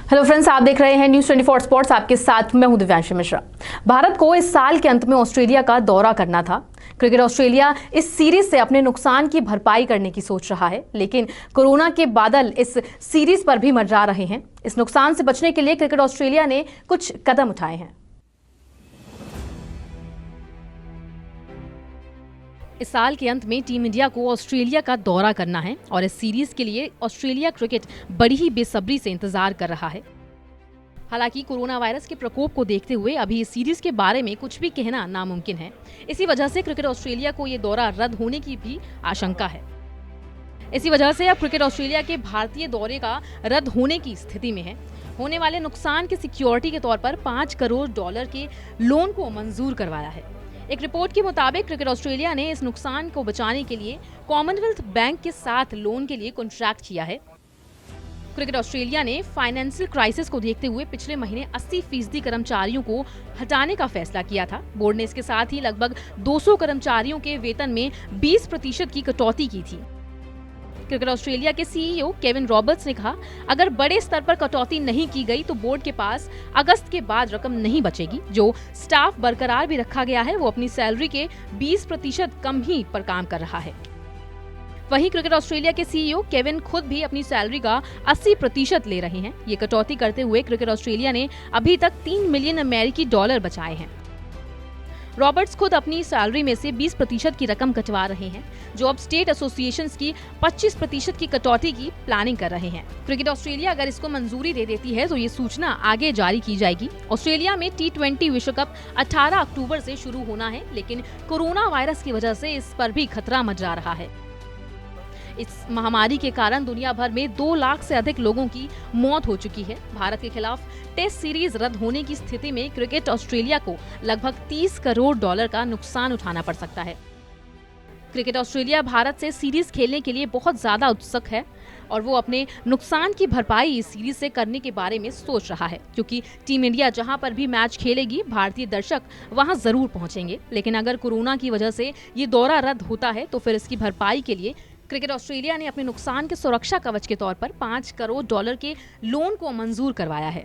Hello friends, आप देख रहे हैं न्यूज़ 24 स्पोर्ट्स। आपके साथ मैं हूं दिव्यांशी मिश्रा। भारत को इस साल के अंत में ऑस्ट्रेलिया का दौरा करना था। क्रिकेट ऑस्ट्रेलिया इस सीरीज से अपने नुकसान की भरपाई करने की सोच रहा है, लेकिन कोरोना के बादल इस सीरीज पर भी मंडरा रहे हैं। इस नुकसान से बचने के लिए क्रिकेट ऑस्ट्रेलिया ने कुछ कदम उठाए हैं। इस साल के अंत में टीम इंडिया को ऑस्ट्रेलिया का दौरा करना है और इस सीरीज के लिए ऑस्ट्रेलिया क्रिकेट बड़ी ही बेसब्री से इंतजार कर रहा है। हालांकि कोरोना वायरस के प्रकोप को देखते हुए अभी इस सीरीज के बारे में कुछ भी कहना नामुमकिन है। इसी वजह से क्रिकेट ऑस्ट्रेलिया को ये दौरा रद्द होने की भी आशंका है। इसी वजह से अब क्रिकेट ऑस्ट्रेलिया के भारतीय दौरे का रद्द होने की स्थिति में है। होने वाले नुकसान की सिक्योरिटी के तौर पर $5 करोड़ के लोन को मंजूर करवाया है। एक रिपोर्ट के मुताबिक क्रिकेट ऑस्ट्रेलिया ने इस नुकसान को बचाने के लिए कॉमनवेल्थ बैंक के साथ लोन के लिए कॉन्ट्रैक्ट किया है। क्रिकेट ऑस्ट्रेलिया ने फाइनेंशियल क्राइसिस को देखते हुए पिछले महीने 80% कर्मचारियों को हटाने का फैसला किया था। बोर्ड ने इसके साथ ही लगभग 200 कर्मचारियों के वेतन में 20% की कटौती की थी। क्रिकेट ऑस्ट्रेलिया के सीईओ केविन रॉबर्ट्स ने कहा, अगर बड़े स्तर पर कटौती नहीं की गई तो बोर्ड के पास अगस्त के बाद रकम नहीं बचेगी। जो स्टाफ बरकरार भी रखा गया है वो अपनी सैलरी के 20% कम ही पर काम कर रहा है। वहीं क्रिकेट ऑस्ट्रेलिया के सीईओ केविन खुद भी अपनी सैलरी का 80% ले रहे हैं। ये कटौती करते हुए क्रिकेट ऑस्ट्रेलिया ने अभी तक $3 मिलियन अमेरिकी बचाए हैं। रॉबर्ट्स खुद अपनी सैलरी में से 20% की रकम कटवा रहे हैं, जो अब स्टेट एसोसिएशंस की 25% की कटौती की प्लानिंग कर रहे हैं। क्रिकेट ऑस्ट्रेलिया अगर इसको मंजूरी दे देती है तो ये सूचना आगे जारी की जाएगी। ऑस्ट्रेलिया में T20 विश्व कप 18 अक्टूबर से शुरू होना है, लेकिन कोरोना वायरस की वजह से इस पर भी खतरा मंडरा रहा है। इस महामारी के कारण दुनिया भर में 2 लाख से अधिक लोगों की मौत हो चुकी है। भारत के खिलाफ टेस्ट सीरीज रद्द होने की स्थिति में क्रिकेट ऑस्ट्रेलिया को लगभग $30 करोड़ का नुकसान उठाना पड़ सकता है। क्रिकेट ऑस्ट्रेलिया भारत से सीरीज खेलने के लिए बहुत ज्यादा उत्सुक है और वो अपने नुकसान की भरपाई इस सीरीज से करने के बारे में सोच रहा है, क्योंकि टीम इंडिया जहां पर भी मैच खेलेगी भारतीय दर्शक वहां जरूर पहुंचेंगे। लेकिन अगर कोरोना की वजह से ये दौरा रद्द होता है तो फिर इसकी भरपाई के लिए क्रिकेट ऑस्ट्रेलिया ने अपने नुकसान के सुरक्षा कवच के तौर पर $5 करोड़ के लोन को मंजूर करवाया है।